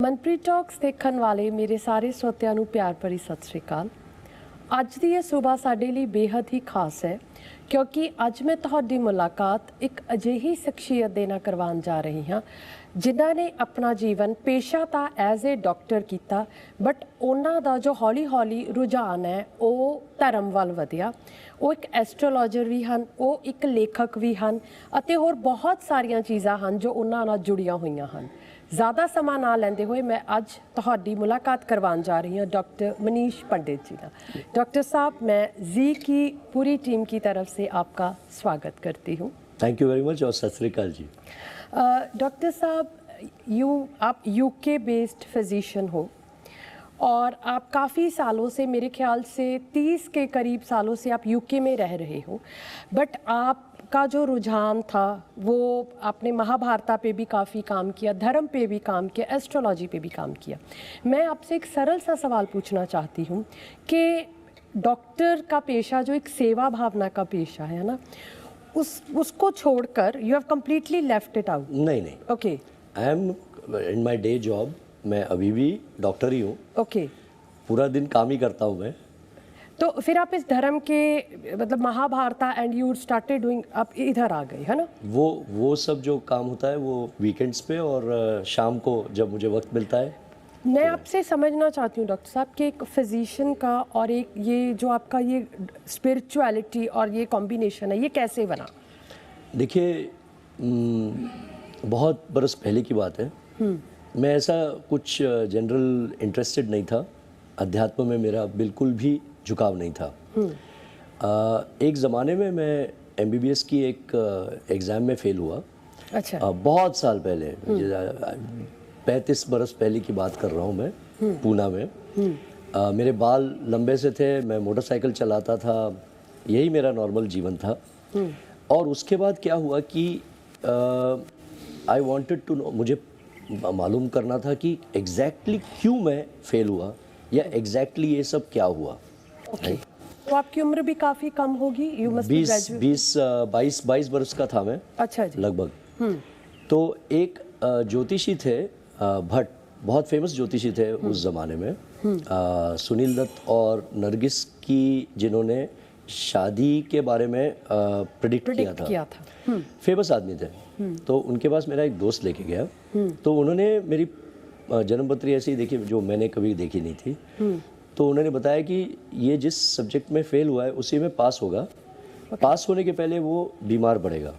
Manpreet talks ਦੇਖਣ ਵਾਲੇ ਮੇਰੇ ਸਾਰੇ ਸਰੋਤਿਆਂ ਨੂੰ ਪਿਆਰ ਭਰੀ ਸਤਿ ਸ਼੍ਰੀ ਅਕਾਲ। ਅੱਜ ਦੀ ਇਹ ਸੁਬਾਹ ਸਾਡੇ ਲਈ ਬੇहद ਹੀ ਖਾਸ ਹੈ ਕਿਉਂਕਿ ਅੱਜ ਮੈਂ ਤੁਹਾਡੀ ਮੁਲਾਕਾਤ ਇੱਕ ਅਜਿਹੀ ਸ਼ਖਸੀਅਤ ਦੇ ਨਾਲ ਕਰਵਾਉਣ ਜਾ ਰਹੀ ਹਾਂ ਜਿਨ੍ਹਾਂ ਨੇ ਆਪਣਾ ਜੀਵਨ ਪੇਸ਼ਾ ਤਾਂ ਐਜ਼ ਏ ਡਾਕਟਰ ਕੀਤਾ ਬਟ ਉਹਨਾਂ ਦਾ ਜੋ ਹੌਲੀ-ਹੌਲੀ ਰੁਝਾਨ ਹੈ ਉਹ ਧਰਮ ਵੱਲ ਵਧਿਆ। ਉਹ ਇੱਕ ਐਸਟ੍ਰੋਲੋਜਰ ਵੀ ਹਨ, ਉਹ ਇੱਕ ਲੇਖਕ ਵੀ ਹਨ ਅਤੇ ਹੋਰ ਬਹੁਤ ਸਾਰੀਆਂ ਚੀਜ਼ਾਂ ਹਨ ਜੋ ਉਹਨਾਂ ਨਾਲ ਜੁੜੀਆਂ ਹੋਈਆਂ ਹਨ। ज़्यादा समा ना लेंदे हुए मैं अज तुहाडी मुलाकात करवाने जा रही हूँ डॉक्टर मनीष पंडित जी का। डॉक्टर साहब, मैं जी की पूरी टीम की तरफ से आपका स्वागत करती हूँ। थैंक यू वेरी मच और सत श्री अकाल जी। डॉक्टर साहब, आप यूके बेस्ड फिजिशियन हो और आप काफ़ी सालों से, मेरे ख्याल से 30 के करीब सालों से आप यूके में रह रहे हो, बट आपका जो रुझान था वो आपने महाभारता पे भी काफ़ी काम किया, धर्म पे भी काम किया, एस्ट्रोलॉजी पे भी काम किया। मैं आपसे एक सरल सा सवाल पूछना चाहती हूँ कि डॉक्टर का पेशा जो एक सेवा भावना का पेशा है ना, उसको छोड़कर you have completely left it out? नहीं। Okay. I am in my day job, मैं अभी भी डॉक्टर ही हूँ। ओके। पूरा दिन काम ही करता हूँ मैं। तो फिर आप इस धर्म के मतलब महाभारता एंड यू स्टार्टेड डूइंग, आप इधर आ गए है ना? वो सब जो काम होता है वो वीकेंड्स पे और शाम को जब मुझे वक्त मिलता है। मैं आपसे समझना चाहती हूँ डॉक्टर साहब कि एक फिजिशियन का और एक ये जो आपका ये स्पिरिचुअलिटी और ये कॉम्बिनेशन है, ये कैसे बना? देखिए, बहुत बरस पहले की बात है। मैं ऐसा कुछ जनरल इंटरेस्टेड नहीं था, अध्यात्म में मेरा बिल्कुल भी झुकाव नहीं था। एक ज़माने में मैं MBBS की एक एग्ज़ाम में फ़ेल हुआ। अच्छा। बहुत साल पहले, 35 बरस पहले की बात कर रहा हूँ मैं, पूना में। मेरे बाल लंबे से थे, मैं मोटरसाइकिल चलाता था, यही मेरा नॉर्मल जीवन था। और उसके बाद क्या हुआ कि आई वांटेड टू नो, मुझे मालूम करना था कि एग्जैक्टली क्यों मैं फ़ेल हुआ या एग्जैक्टली ये सब क्या हुआ। ओके। तो आपकी उम्र भी काफ़ी कम होगी, यू मस्ट बी ग्रेजुएट। 22 वर्ष का था मैं। अच्छा जी। लगभग। तो एक ज्योतिषी थे, भट्ट, बहुत फेमस ज्योतिषी थे उस ज़माने में, सुनील दत्त और नरगिस की, जिन्होंने शादी के बारे में प्रेडिक्ट किया था। फेमस आदमी थे। तो उनके पास मेरा एक दोस्त लेके गया। तो उन्होंने मेरी जन्मपत्री ऐसी देखी जो मैंने कभी देखी नहीं थी। तो उन्होंने बताया कि ये जिस सब्जेक्ट में फेल हुआ है उसी में पास होगा। पास होने के पहले वो बीमार पड़ेगा।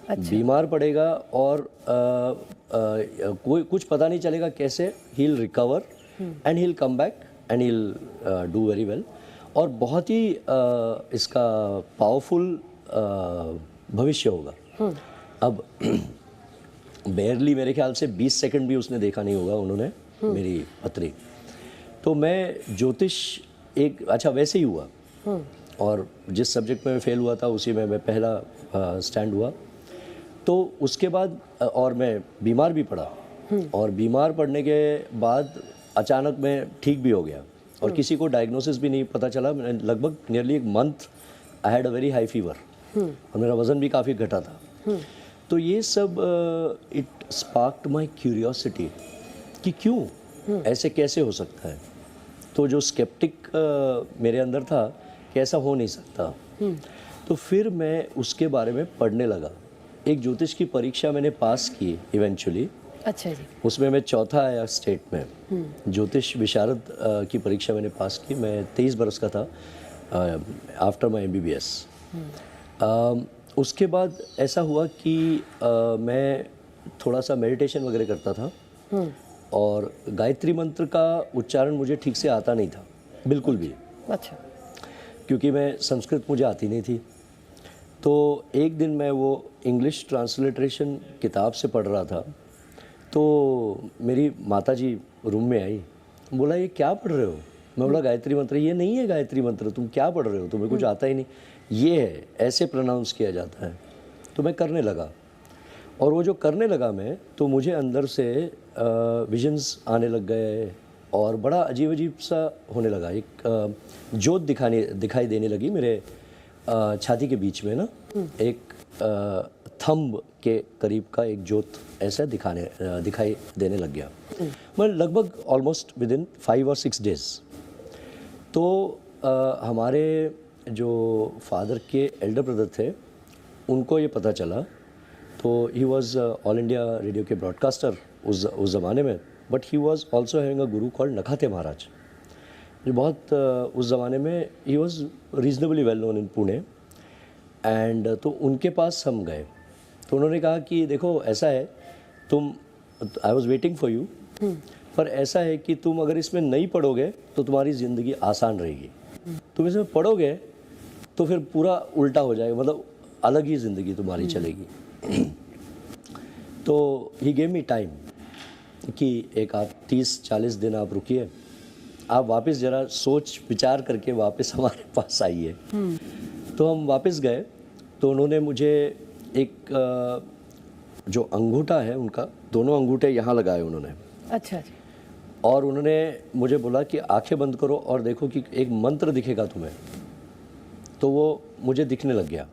अच्छा। बीमार पड़ेगा और कोई कुछ पता नहीं चलेगा कैसे, he will recover and he will come back and he will do very well. और बहुत ही इसका पावरफुल भविष्य होगा। अब बेयरली मेरे ख्याल से 20 सेकंड भी उसने देखा नहीं होगा, उन्होंने मेरी पत्री। तो मैं ज्योतिष अच्छा वैसे ही हुआ। और जिस सब्जेक्ट में मैं फेल हुआ था उसी में मैं पहला स्टैंड हुआ। तो उसके बाद और मैं बीमार भी पड़ा। और बीमार पड़ने के बाद अचानक मैं ठीक भी हो गया और किसी को डायग्नोसिस भी नहीं पता चला। मैंने लगभग नियरली एक month I had a very high fever और मेरा वज़न भी काफ़ी घटा था। तो ये सब इट स्पार्क्ड माई क्यूरियोसिटी कि क्यों ऐसे कैसे हो सकता है। तो जो स्केप्टिक मेरे अंदर था कि ऐसा हो नहीं सकता। तो फिर मैं उसके बारे में पढ़ने लगा। एक ज्योतिष की परीक्षा मैंने पास की इवेंचुअली। अच्छा जी। उसमें मैं चौथा आया स्टेट में। ज्योतिष विशारद की परीक्षा मैंने पास की। मैं 23 बरस का था आफ्टर माई MBBS। उसके बाद ऐसा हुआ कि मैं थोड़ा सा मेडिटेशन वगैरह करता था और गायत्री मंत्र का उच्चारण मुझे ठीक से आता नहीं था बिल्कुल भी। अच्छा। क्योंकि मैं संस्कृत मुझे आती नहीं थी। तो एक दिन मैं वो इंग्लिश ट्रांसलिट्रेशन किताब से पढ़ रहा था। तो मेरी माताजी रूम में आई, बोला ये क्या पढ़ रहे हो? मैं बोला गायत्री मंत्र। ये नहीं है गायत्री मंत्र, तुम क्या पढ़ रहे हो, तुम्हें कुछ आता ही नहीं। ये है, ऐसे प्रोनाउंस किया जाता है। तो मैं करने लगा और वो जो करने लगा मैं, तो मुझे अंदर से विजन्स आने लग गए और बड़ा अजीब अजीब सा होने लगा। एक जोत दिखाई देने लगी मेरे छाती के बीच में ना एक थंब के करीब का एक जोत ऐसा दिखाई देने लग गया। मैं लगभग ऑलमोस्ट विद इन 5 और 6 डेज। तो हमारे जो फादर के एल्डर ब्रदर थे उनको ये पता चला, तो he was all India radio के ब्रॉडकास्टर उस ज़माने में, but he was also having a Guru called Nakhate महाराज, जो बहुत उस ज़माने में he was reasonably well known in Pune. And तो उनके पास हम गए, तो उन्होंने कहा कि देखो ऐसा है, तुम, I was waiting for you, पर ऐसा है कि तुम अगर इसमें नहीं पढ़ोगे तो तुम्हारी ज़िंदगी आसान रहेगी, तुम इसमें पढ़ोगे तो फिर पूरा उल्टा हो जाएगा, मतलब अलग ही ज़िंदगी तुम्हारी चलेगी। तो ही गेव मी टाइम कि एक आप 30-40 दिन आप रुकिए, आप वापस ज़रा सोच विचार करके वापस हमारे पास आइए। तो हम वापस गए, तो उन्होंने मुझे एक जो अंगूठा है उनका, दोनों अंगूठे यहाँ लगाए उन्होंने। अच्छा जी। और उन्होंने मुझे बोला कि आंखें बंद करो और देखो कि एक मंत्र दिखेगा तुम्हें। तो वो मुझे दिखने लग गया।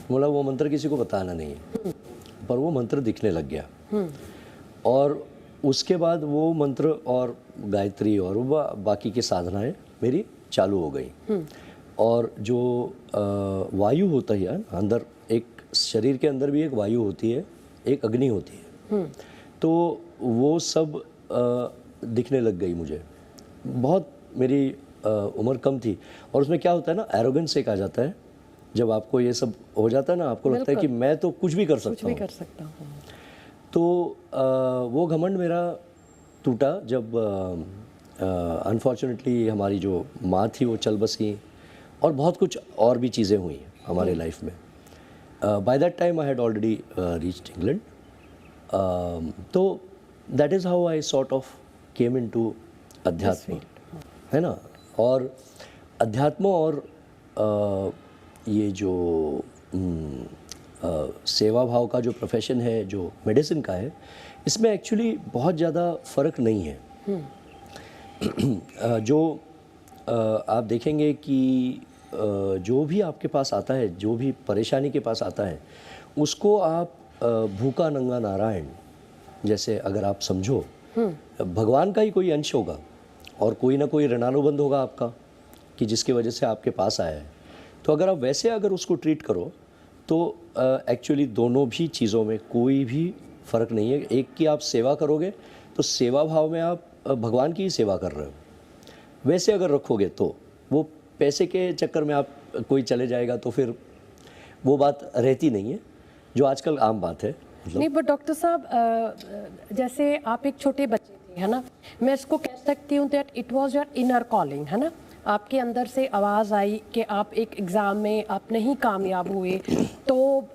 बोला वो मंत्र किसी को बताना नहीं है, पर वो मंत्र दिखने लग गया। और उसके बाद वो मंत्र और गायत्री और बाकी की साधनाएं मेरी चालू हो गई। और जो वायु होता है अंदर, एक शरीर के अंदर भी एक वायु होती है, एक अग्नि होती है, तो वो सब दिखने लग गई मुझे। बहुत मेरी उम्र कम थी, और उसमें क्या होता है ना, एरोगेंस एक आ जाता है। जब आपको ये सब हो जाता है ना, आपको लगता है कि मैं तो कुछ भी कर सकता हूँ। तो वो घमंड मेरा टूटा जब अनफॉर्चुनेटली हमारी जो माँ थी वो चल बसी, और बहुत कुछ और भी चीज़ें हुई हमारे लाइफ में। By that time I had already reached England. तो that is how I sort of came into अध्यात्म, है ना। और अध्यात्म और ये जो सेवा भाव का जो प्रोफेशन है, जो मेडिसिन का है, इसमें एक्चुअली बहुत ज़्यादा फ़र्क नहीं है। जो आप देखेंगे कि जो भी आपके पास आता है, जो भी परेशानी के पास आता है, उसको आप भूखा नंगा नारायण जैसे अगर आप समझो, भगवान का ही कोई अंश होगा और कोई ना कोई ऋणानुबंध होगा आपका, कि जिसकी वजह से आपके पास आया है। तो अगर आप वैसे अगर उसको ट्रीट करो तो एक्चुअली दोनों भी चीज़ों में कोई भी फ़र्क नहीं है। एक की आप सेवा करोगे तो सेवा भाव में आप भगवान की ही सेवा कर रहे हो, वैसे अगर रखोगे तो वो पैसे के चक्कर में आप कोई चले जाएगा तो फिर वो बात रहती नहीं है, जो आजकल आम बात है। नहीं, बट डॉक्टर साहब, जैसे आप एक छोटे बच्चे थे, है ना, मैं इसको कह सकती हूँ that it was your inner calling, है ना। आपके अंदर से आवाज़ आई कि आप एक एग्ज़ाम में आप नहीं कामयाब हुए, तो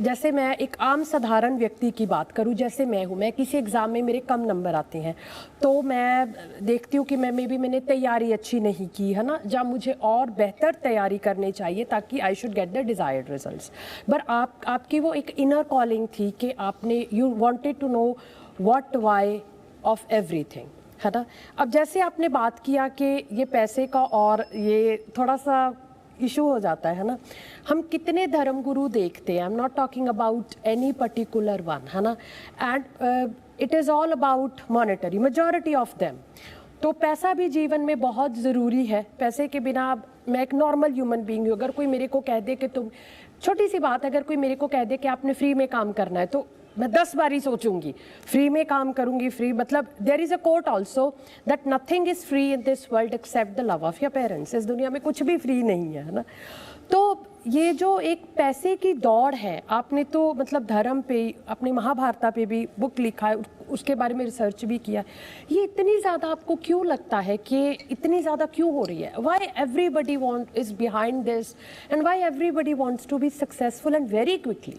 जैसे मैं एक आम साधारण व्यक्ति की बात करूं, जैसे मैं हूं, मैं किसी एग्ज़ाम में मेरे कम नंबर आते हैं तो मैं देखती हूं कि मैंने तैयारी अच्छी नहीं की, है ना, जब मुझे और बेहतर तैयारी करनी चाहिए ताकि I should get the desired results. But आपकी वो एक इनर कॉलिंग थी कि आपने you wanted to know what why of everything, है ना। अब जैसे आपने बात किया कि ये पैसे का और ये थोड़ा सा इशू हो जाता है ना, हम कितने धर्मगुरु देखते हैं, I am not talking about any particular one, है ना, and it is all about monetary, majority of them. तो पैसा भी जीवन में बहुत ज़रूरी है, पैसे के बिना मैं एक नॉर्मल ह्यूमन बीइंग हूँ, अगर कोई मेरे को कह दे कि तुम, छोटी सी बात, अगर कोई मेरे को कह दे कि आपने फ्री में काम करना है, तो मैं 10 बार ही सोचूंगी, फ्री में काम करूंगी, फ्री मतलब there is a quote also that nothing is free in this world except the love of your parents. इस दुनिया में कुछ भी फ्री नहीं है ना। तो ये जो एक पैसे की दौड़ है, आपने तो मतलब धर्म पे, अपने महाभारता पे भी बुक लिखा है, उसके बारे में रिसर्च भी किया, ये इतनी ज़्यादा आपको क्यों लगता है कि इतनी ज़्यादा क्यों हो रही है? Why everybody want is behind this and why everybody wants to be successful and very quickly?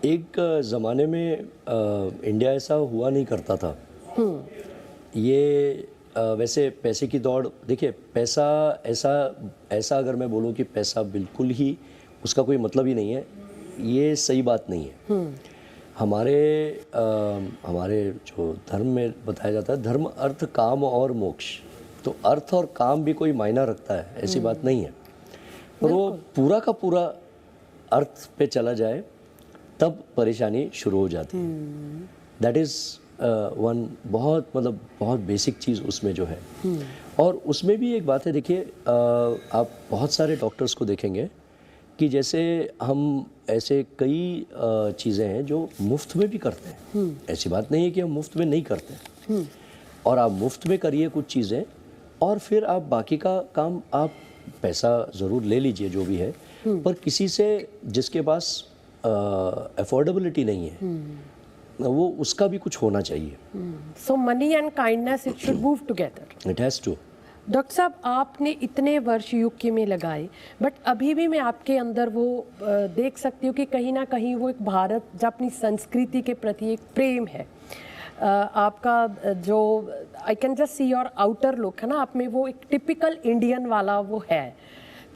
एक ज़माने में इंडिया ऐसा हुआ नहीं करता था। ये वैसे पैसे की दौड़, देखिए पैसा ऐसा अगर मैं बोलूँ कि पैसा बिल्कुल ही उसका कोई मतलब ही नहीं है, ये सही बात नहीं है। हमारे जो धर्म में बताया जाता है, धर्म अर्थ काम और मोक्ष, तो अर्थ और काम भी कोई मायना रखता है, ऐसी बात नहीं है। और वो पूरा का पूरा अर्थ पे चला जाए तब परेशानी शुरू हो जाती है। दैट इज़ वन बहुत मतलब बहुत बेसिक चीज़ उसमें जो है। और उसमें भी एक बात है, देखिए आप बहुत सारे डॉक्टर्स को देखेंगे कि जैसे हम ऐसे कई चीज़ें हैं जो मुफ्त में भी करते हैं। ऐसी बात नहीं है कि हम मुफ्त में नहीं करते। और आप मुफ्त में करिए कुछ चीज़ें और फिर आप बाकी का काम आप पैसा ज़रूर ले लीजिए जो भी है, पर किसी से जिसके पास अफोर्डेबिलिटी नहीं है वो उसका भी कुछ होना चाहिए। So money and kindness it should move together. It has to. Doctor साहब, आपने इतने वर्ष यूके में लगाए, बट अभी भी मैं आपके अंदर वो देख सकती हूँ कि कहीं ना कहीं वो एक भारत जो अपनी संस्कृति के प्रति एक प्रेम है। आपका जो I can just see your outer look है ना, आप में वो एक टिपिकल इंडियन वाला वो है।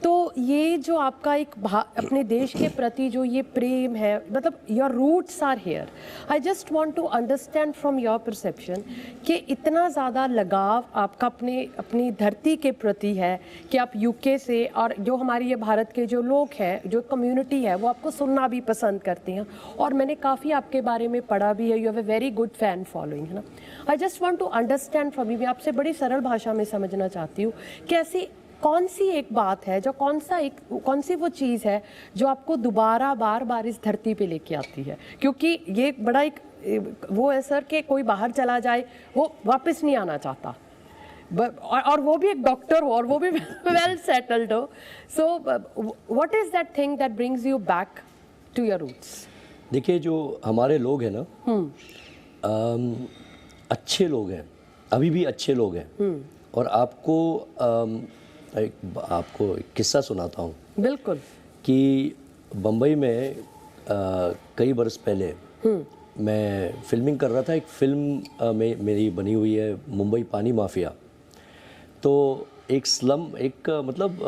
तो ये जो आपका एक अपने देश के प्रति जो ये प्रेम है, मतलब your roots are here. I just want to understand from your perception कि इतना ज़्यादा लगाव आपका अपनी धरती के प्रति है कि आप यूके से, और जो हमारे ये भारत के जो लोग हैं, जो कम्युनिटी है, वो आपको सुनना भी पसंद करते हैं। और मैंने काफ़ी आपके बारे में पढ़ा भी है, you have a very good fan following, है ना। I just want to understand from you, मैं आपसे बड़ी सरल भाषा में समझना चाहती हूँ कि ऐसी कौन सी एक बात है, जो कौन सी वो चीज़ है जो आपको दोबारा बार बार इस धरती पे लेके आती है। क्योंकि ये बड़ा एक वो है सर कि कोई बाहर चला जाए वो वापस नहीं आना चाहता, और वो भी एक डॉक्टर हो और वो भी वेल सेटल्ड हो। So what is that thing that brings you back to your roots? देखिए, जो हमारे लोग हैं ना, अच्छे लोग हैं, अभी भी अच्छे लोग हैं। और आपको एक किस्सा सुनाता हूँ। बिल्कुल। कि बम्बई में कई बरस पहले मैं फिल्मिंग कर रहा था। एक फिल्म में मेरी बनी हुई है मुंबई पानी माफिया। तो एक स्लम, एक मतलब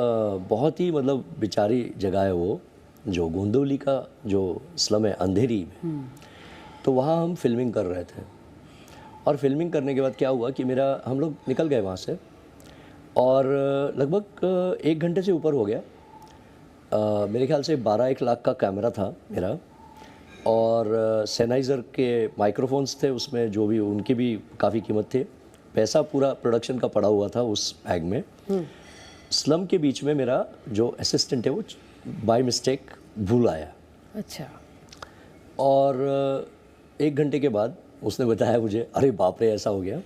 बहुत ही मतलब बेचारी जगह है वो, जो गोंदवली का जो स्लम है अंधेरी में। तो वहाँ हम फिल्मिंग कर रहे थे। और फिल्मिंग करने के बाद क्या हुआ कि हम लोग निकल गए वहाँ से, और लगभग 1 घंटे से ऊपर हो गया। मेरे ख्याल से 12-1 लाख का कैमरा था मेरा, और सेनाइज़र के माइक्रोफोन्स थे उसमें, जो भी उनकी भी काफ़ी कीमत थे। पैसा पूरा प्रोडक्शन का पड़ा हुआ था उस बैग में। स्लम के बीच में मेरा जो असिस्टेंट है वो बाय मिस्टेक भूल आया। अच्छा। और 1 घंटे के बाद उसने बताया मुझे, अरे बाप रे ऐसा हो गया।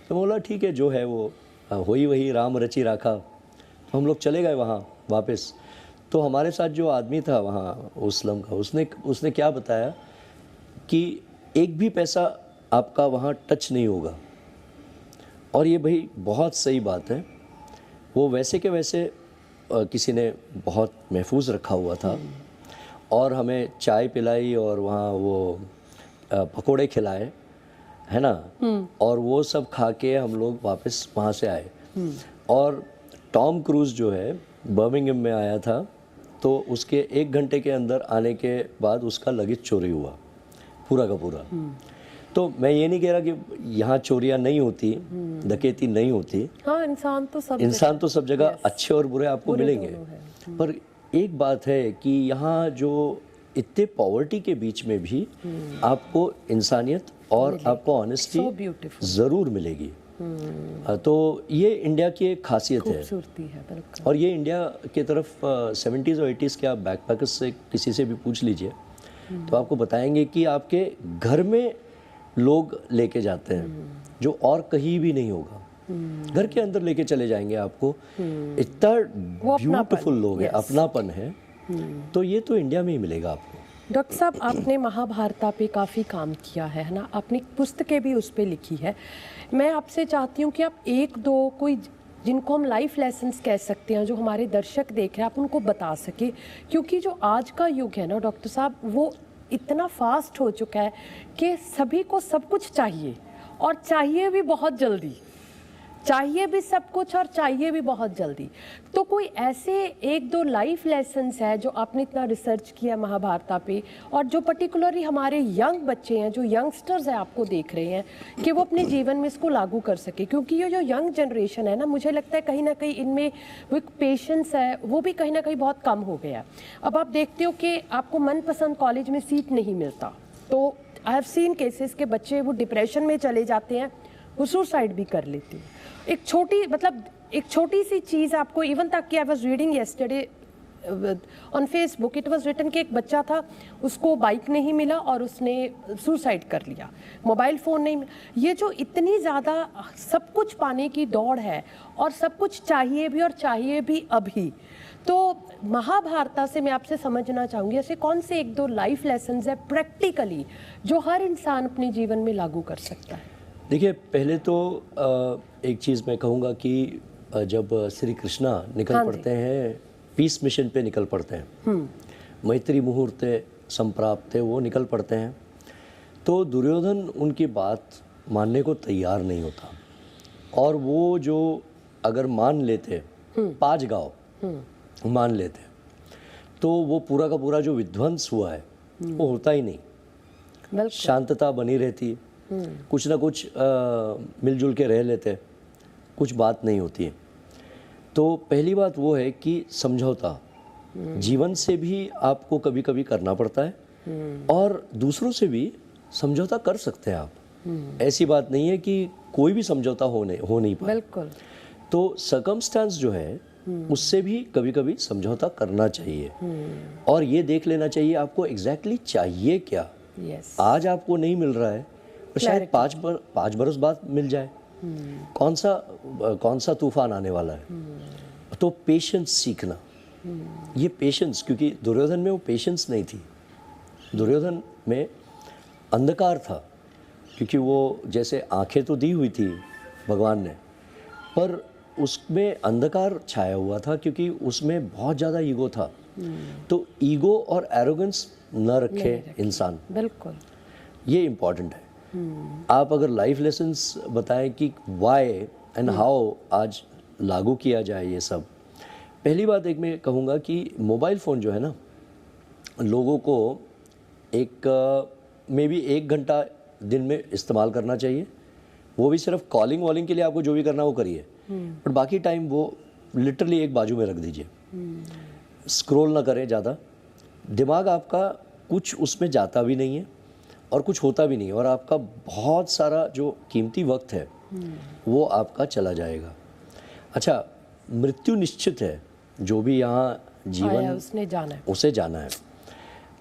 तो बोला ठीक है, जो है वो होई वही राम रची राखा। तो हम लोग चले गए वहाँ वापस। तो हमारे साथ जो आदमी था वहाँ उस स्लम का, उसने क्या बताया कि एक भी पैसा आपका वहाँ टच नहीं होगा। और ये भाई बहुत सही बात है। वो वैसे के वैसे किसी ने बहुत महफूज रखा हुआ था, और हमें चाय पिलाई और वहाँ वो पकोड़े खिलाए, है ना। और वो सब खा के हम लोग वापस वहाँ से आए। और टॉम क्रूज जो है बर्मिंघम में आया था, तो उसके 1 घंटे के अंदर आने के बाद उसका लगेज चोरी हुआ पूरा का पूरा। तो मैं ये नहीं कह रहा कि यहाँ चोरियाँ नहीं होती, डकैती नहीं होती। हाँ, इंसान तो सब जगह अच्छे और बुरे आपको मिलेंगे। पर एक बात है कि यहाँ जो इतने पॉवर्टी के बीच में भी आपको इंसानियत और आपको ऑनेस्टी ज़रूर मिलेगी। तो ये इंडिया की एक खासियत है। और ये इंडिया के तरफ 70s और 80s के आप बैकपैकर्स से किसी से भी पूछ लीजिए तो आपको बताएंगे कि आपके घर में लोग लेके जाते हैं जो और कहीं भी नहीं होगा। घर के अंदर लेके चले जाएंगे आपको। इतना ब्यूटीफुल लोग हैं, अपनापन है। तो ये तो इंडिया में ही मिलेगा आपको। डॉक्टर साहब, आपने महाभारता पे काफ़ी काम किया है ना, आपने पुस्तकें भी उस पर लिखी है। मैं आपसे चाहती हूँ कि आप 1-2 कोई जिनको हम लाइफ लेसन्स कह सकते हैं, जो हमारे दर्शक देख रहे हैं, आप उनको बता सके। क्योंकि जो आज का युग है ना डॉक्टर साहब, वो इतना फास्ट हो चुका है कि सभी को सब कुछ चाहिए, और चाहिए भी बहुत जल्दी। चाहिए भी सब कुछ और चाहिए भी बहुत जल्दी। तो कोई ऐसे एक दो लाइफ लेसन्स है जो आपने इतना रिसर्च किया महाभारता पे, और जो पर्टिकुलरली हमारे यंग बच्चे हैं, जो यंगस्टर्स हैं, आपको देख रहे हैं कि वो अपने जीवन में इसको लागू कर सके? क्योंकि ये जो यंग जनरेशन है ना, मुझे लगता है कहीं ना कहीं इनमें वो एक पेशेंस है, वो भी कहीं ना कहीं बहुत कम हो गया। अब आप देखते हो कि आपको मनपसंद कॉलेज में सीट नहीं मिलता, तो आई हैव सीन केसेस के बच्चे वो डिप्रेशन में चले जाते हैं, वो सुसाइड भी कर लेते हैं। एक छोटी सी चीज़ आपको, इवन तक कि I was reading yesterday on Facebook, it was written कि एक बच्चा था, उसको बाइक नहीं मिला और उसने सुसाइड कर लिया, मोबाइल फ़ोन नहीं मिला। ये जो इतनी ज़्यादा सब कुछ पाने की दौड़ है, और सब कुछ चाहिए भी, और चाहिए भी अभी, तो महाभारता से मैं आपसे समझना चाहूँगी ऐसे कौन से एक दो लाइफ लेसन्स है प्रैक्टिकली जो हर इंसान अपने जीवन में लागू कर सकता है? देखिए, पहले तो एक चीज़ मैं कहूँगा कि जब श्री कृष्णा निकल पड़ते हैं पीस मिशन पे, निकल पड़ते हैं, मैत्री मुहूर्ते संप्राप्ते, वो निकल पड़ते हैं, तो दुर्योधन उनकी बात मानने को तैयार नहीं होता। और वो जो अगर मान लेते, 5 गाँव मान लेते, तो वो पूरा का पूरा जो विध्वंस हुआ है वो होता ही नहीं। शांतता बनी रहती, कुछ ना कुछ मिलजुल के रह लेते, कुछ बात नहीं होती है। तो पहली बात वो है कि समझौता जीवन से भी आपको कभी कभी करना पड़ता है, और दूसरों से भी समझौता कर सकते हैं आप। ऐसी बात नहीं है कि कोई भी समझौता हो नहीं पाए। बिल्कुल। तो सर्कमस्टेंस जो है उससे भी कभी कभी समझौता करना चाहिए, और ये देख लेना चाहिए आपको एग्जैक्टली चाहिए क्या। आज आपको नहीं मिल रहा है, और शायद 5 बरस बाद मिल जाए। कौन सा तूफान आने वाला है। तो पेशेंस सीखना, ये पेशेंस, क्योंकि दुर्योधन में वो पेशेंस नहीं थी, दुर्योधन में अंधकार था, क्योंकि वो जैसे आंखें तो दी हुई थी भगवान ने, पर उसमें अंधकार छाया हुआ था, क्योंकि उसमें बहुत ज़्यादा ईगो था। तो ईगो और एरोगेंस न रखे इंसान, बिल्कुल, ये इम्पॉर्टेंट है। आप अगर लाइफ लेसन्स बताएं कि वाई एंड हाउ आज लागू किया जाए ये सब, पहली बात एक मैं कहूँगा कि मोबाइल फ़ोन जो है ना, लोगों को मे बी 1 घंटा दिन में इस्तेमाल करना चाहिए। वो भी सिर्फ कॉलिंग वॉलिंग के लिए, आपको जो भी करना वो करिए, पर बाकी टाइम वो लिटरली एक बाजू में रख दीजिए। स्क्रॉल ना करें ज़्यादा, दिमाग आपका कुछ उसमें जाता भी नहीं है और कुछ होता भी नहीं है, और आपका बहुत सारा जो कीमती वक्त है वो आपका चला जाएगा। अच्छा, मृत्यु निश्चित है, जो भी यहाँ जीवन उसे जाना है,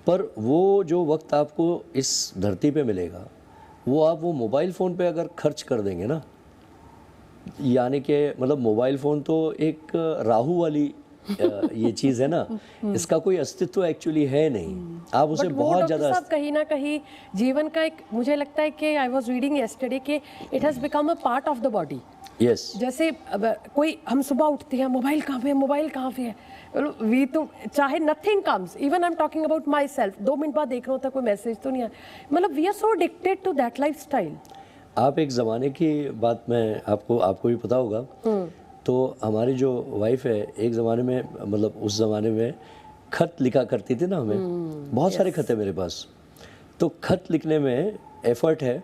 पर वो जो वक्त आपको इस धरती पे मिलेगा, वो आप वो मोबाइल फ़ोन पे अगर खर्च कर देंगे ना, यानी कि मतलब मोबाइल फ़ोन तो एक राहु वाली ये चीज़ है ना, इसका कोई अस्तित्व एक्चुअली है नहीं। आप उसे बहुत ज़्यादा कहीं ना कहीं जीवन का एक, मुझे लगता है कि आई वाज रीडिंग यस्टरडे कि it has become a part of the body. Yes, जैसे कोई, हम सुबह उठते हैं, मोबाइल कहाँ पे है, मोबाइल कहाँ पे है, वी तो चाहे nothing comes, even I am talking about my self, 2 minute बाद देख रहा होता कोई मैसेज तो नहीं है, मतलब we are so addicted to that lifestyle. आप एक ज़माने की बात में आपको भी पता होगा, तो हमारी जो वाइफ है, एक ज़माने में, मतलब उस ज़माने में खत लिखा करती थी ना हमें, बहुत सारे खत है मेरे पास, तो खत लिखने में एफर्ट है,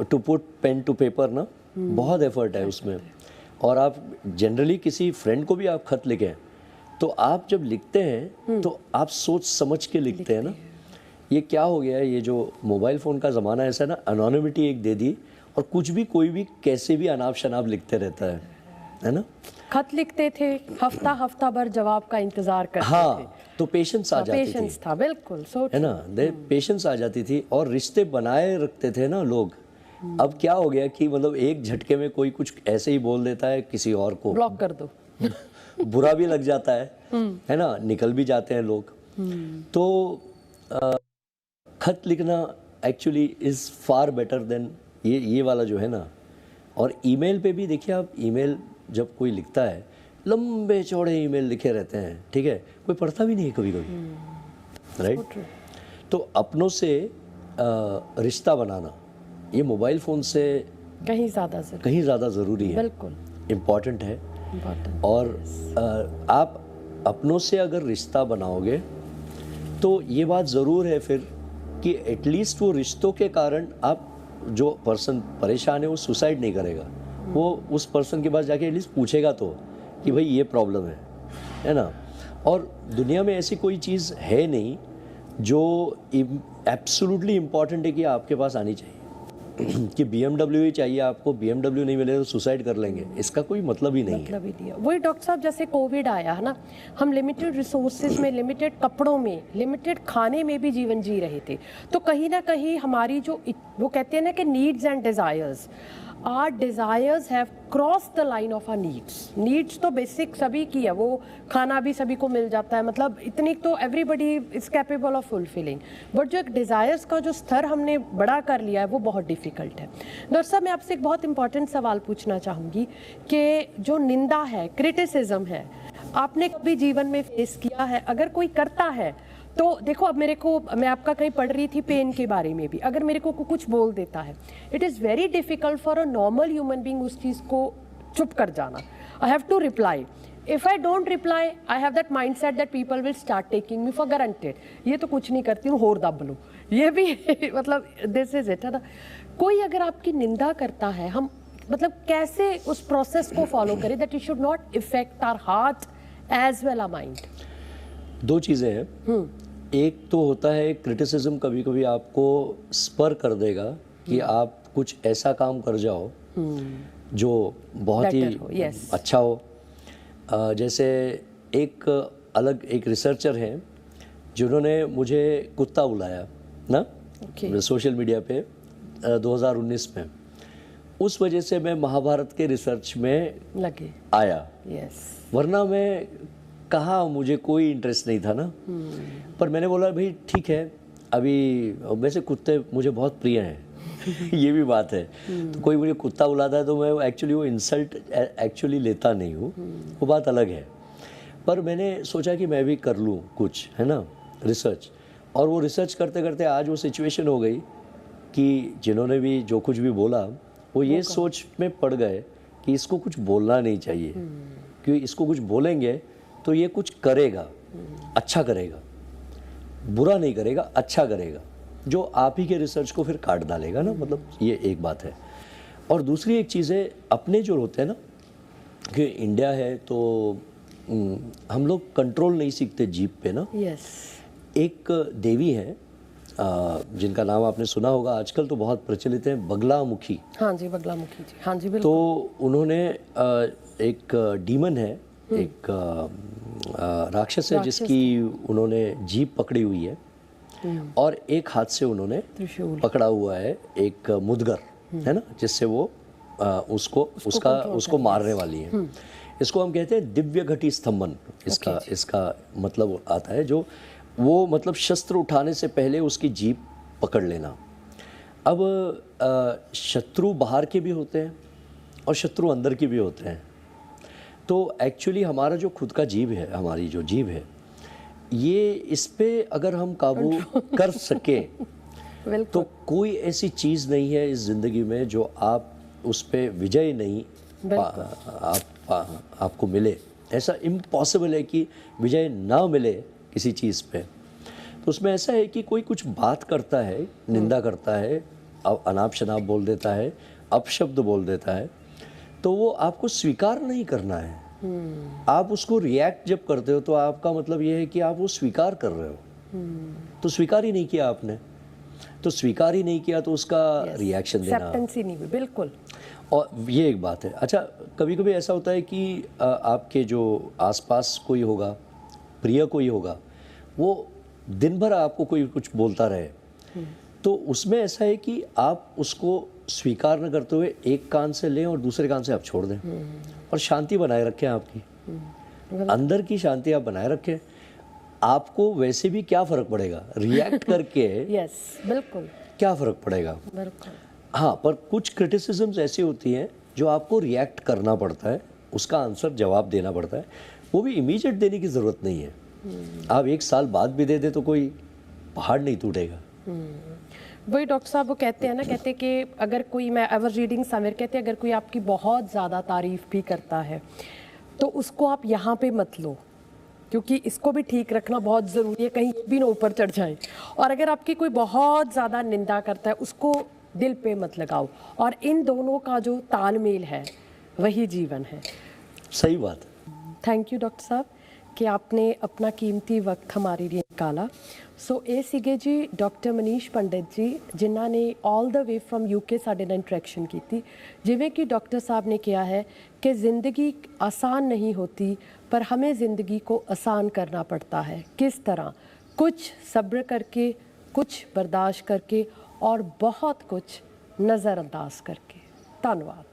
to put pen to paper ना, बहुत एफर्ट है उसमें। और आप जनरली किसी फ्रेंड को भी आप खत लिखें, तो आप जब लिखते हैं तो आप सोच समझ के लिखते हैं ना। ये क्या हो गया है, ये जो मोबाइल फ़ोन का ज़माना ऐसा ना, अनोनिमिटी एक दे दी, और कुछ भी कोई भी कैसे भी अनाप शनाप लिखते रहता है ना। खत लिखते थे, हफ्ता भर जवाब का इंतजार करते थे, तो पेशेंस आ जाती थी, पेशेंस था, बिल्कुल, है ना, पेशेंस आ जाती थी, और रिश्ते बनाए रखते थे ना लोग। अब क्या हो गया कि मतलब एक झटके में कोई कुछ ऐसे ही बोल देता है, किसी और को ब्लॉक कर दो बुरा भी लग जाता है ना, निकल भी जाते हैं लोग। तो खत लिखना actually is far better than ये वाला जो है ना। और ईमेल पे भी देखिए आप, ईमेल जब कोई लिखता है, लंबे चौड़े ईमेल लिखे रहते हैं, ठीक है, कोई पढ़ता भी नहीं है कभी कभी, राइट। तो अपनों से रिश्ता बनाना ये मोबाइल फ़ोन से कहीं ज़्यादा ज़रूरी, कहीं ज़्यादा ज़रूरी है, बिल्कुल इम्पॉर्टेंट है। इम्पोर्टेंट। और आप अपनों से अगर रिश्ता बनाओगे तो ये बात ज़रूर है फिर कि एटलीस्ट वो रिश्तों के कारण आप जो पर्सन परेशान है वो सुसाइड नहीं करेगा, वो उस पर्सन के पास जाके एटलीस्ट पूछेगा तो कि भाई ये प्रॉब्लम है ना। और दुनिया में ऐसी कोई चीज़ है नहीं जो एब्सोल्युटली इम्पॉर्टेंट है कि आपके पास आनी चाहिए कि BMW ही चाहिए आपको, BMW नहीं मिले तो सुसाइड कर लेंगे, इसका कोई मतलब ही नहीं है। मतलब ही नहीं है। वही डॉक्टर साहब, जैसे कोविड आया है ना, हम लिमिटेड रिसोर्सेज में, लिमिटेड कपड़ों में, लिमिटेड खाने में भी जीवन जी रहे थे। तो कहीं ना कहीं हमारी जो वो कहते हैं ना कि needs and desires, our desires have cross the line of our needs. Needs तो बेसिक सभी की है, वो खाना भी सभी को मिल जाता है, मतलब इतनी तो everybody is capable of fulfilling, but जो एक डिज़ायर्स का जो स्तर हमने बड़ा कर लिया है वो बहुत डिफ़िकल्ट है। डॉक्टर साहब, मैं आपसे एक बहुत इंपॉर्टेंट सवाल पूछना चाहूँगी कि जो निंदा है, क्रिटिसिज्म है, आपने कभी जीवन में फेस किया है? अगर कोई करता है तो देखो, अब मेरे को, मैं आपका कहीं पढ़ रही थी पेन के बारे में भी, अगर मेरे को कुछ बोल देता है, it is very difficult for a normal human being उस चीज़ को चुप कर जाना। I have to reply. If I don't reply, I have that mindset that people will start taking me for granted, ये तो कुछ नहीं करती हूँ, होर दब लो, ये भी मतलब दिस इज इट, है ना। कोई अगर आपकी निंदा करता है, हम मतलब कैसे उस प्रोसेस को फॉलो करें that it should not effect our heart as well our mind? दो चीज़ें हैं। एक तो होता है क्रिटिसिज्म, कभी कभी आपको स्पर कर देगा कि आप कुछ ऐसा काम कर जाओ जो बहुत ही अच्छा हो। जैसे एक रिसर्चर हैं जिन्होंने मुझे कुत्ता बुलाया ना, सोशल मीडिया पे 2019 में, उस वजह से मैं महाभारत के रिसर्च में लगे आया। वरना मैं कहा, मुझे कोई इंटरेस्ट नहीं था ना। पर मैंने बोला भाई ठीक है, अभी वैसे कुत्ते मुझे बहुत प्रिय हैं ये भी बात है। तो कोई मुझे कुत्ता बुलाता है तो मैं एक्चुअली वो इंसल्ट एक्चुअली लेता नहीं हूँ, वो बात अलग है। पर मैंने सोचा कि मैं भी कर लूँ कुछ, है ना, रिसर्च। और वो रिसर्च करते करते आज वो सिचुएशन हो गई कि जिन्होंने भी जो कुछ भी बोला वो ये सोच में पड़ गए कि इसको कुछ बोलना नहीं चाहिए, क्योंकि इसको कुछ बोलेंगे तो ये कुछ करेगा, अच्छा करेगा, बुरा नहीं करेगा, अच्छा करेगा, जो आप ही के रिसर्च को फिर काट डालेगा ना। मतलब ये एक बात है। और दूसरी एक चीज़ है, अपने जो होते हैं ना, कि इंडिया है तो हम लोग कंट्रोल नहीं सीखते जीभ पे ना। एक देवी है जिनका नाम आपने सुना होगा, आजकल तो बहुत प्रचलित है, बगलामुखी। हाँ जी, बगलामुखी जी, हाँ जी बिल्कुल। तो उन्होंने एक डीमन है, एक राक्षस है जिसकी उन्होंने जीभ पकड़ी हुई है, और एक हाथ से उन्होंने पकड़ा हुआ है एक मुदगर, है ना, जिससे वो उसको मारने वाली है। इसको हम कहते हैं दिव्य घटी स्तंभन। इसका मतलब आता है जो वो, मतलब शस्त्र उठाने से पहले उसकी जीभ पकड़ लेना। अब शत्रु बाहर के भी होते हैं और शत्रु अंदर के भी होते हैं। तो एक्चुअली हमारा जो खुद का जीभ है, हमारी जो जीभ है, ये इस पे अगर हम काबू कर सके तो कोई ऐसी चीज़ नहीं है इस ज़िंदगी में जो आप उस पे विजय नहीं आपको मिले। ऐसा इम्पॉसिबल है कि विजय ना मिले किसी चीज़ पे। तो उसमें ऐसा है कि कोई कुछ बात करता है, निंदा करता है, अनाप शनाप बोल देता है, अपशब्द बोल देता है, तो वो आपको स्वीकार नहीं करना है। आप उसको रिएक्ट जब करते हो तो आपका मतलब ये है कि आप वो स्वीकार कर रहे हो। तो स्वीकार ही नहीं किया आपने, तो स्वीकार ही नहीं किया तो उसका रिएक्शन देना, एक्सेप्टेंस ही नहीं हुई, बिल्कुल। और ये एक बात है। अच्छा, कभी कभी ऐसा होता है कि आपके जो आसपास कोई होगा, प्रिय कोई होगा, वो दिन भर आपको कोई कुछ बोलता रहे, तो उसमें ऐसा है कि आप उसको स्वीकार न करते हुए एक कान से लें और दूसरे कान से आप छोड़ दें, और शांति बनाए रखें। आपकी अंदर की शांति आप बनाए रखें। आपको वैसे भी क्या फ़र्क पड़ेगा रिएक्ट करके? बिल्कुल, क्या फ़र्क पड़ेगा? बिल्कुल। हाँ, पर कुछ क्रिटिसिज्म्स ऐसी होती हैं जो आपको रिएक्ट करना पड़ता है, उसका आंसर जवाब देना पड़ता है। वो भी इमीडिएट देने की ज़रूरत नहीं है। आप 1 साल बाद भी दे दे तो कोई पहाड़ नहीं टूटेगा। वही डॉक्टर साहब वो कहते हैं ना, कहते हैं कि अगर कोई, मैं आई वाज रीडिंग समवेयर, कहते हैं अगर कोई आपकी बहुत ज़्यादा तारीफ़ भी करता है तो उसको आप यहाँ पे मत लो, क्योंकि इसको भी ठीक रखना बहुत ज़रूरी है, कहीं ये भी ना ऊपर चढ़ जाए। और अगर आपकी कोई बहुत ज़्यादा निंदा करता है उसको दिल पे मत लगाओ। और इन दोनों का जो तालमेल है वही जीवन है। सही बात है। थैंक यू डॉक्टर साहब कि आपने अपना कीमती वक्त हमारे लिए निकाला। ਸੋ ਇਹ ਸੀਗੇ ਜੀ ਡਾਕਟਰ ਮਨੀਸ਼ ਪੰਡਿਤ ਜੀ, ਜਿਨ੍ਹਾਂ ਨੇ ਆਲ ਦਾ ਵੇ ਫਰਮ ਯੂਕੇ ਸਾਡੇ ਨਾਲ ਇੰਟਰੈਕਸ਼ਨ ਕੀਤੀ। ਜਿਵੇਂ कि डॉक्टर साहब ने किया है कि ज़िंदगी आसान नहीं होती, पर हमें ज़िंदगी को आसान करना पड़ता है। किस तरह? कुछ सब्र करके, कुछ बर्दाश्त करके और बहुत कुछ नज़रअंदाज करके। धन्यवाद।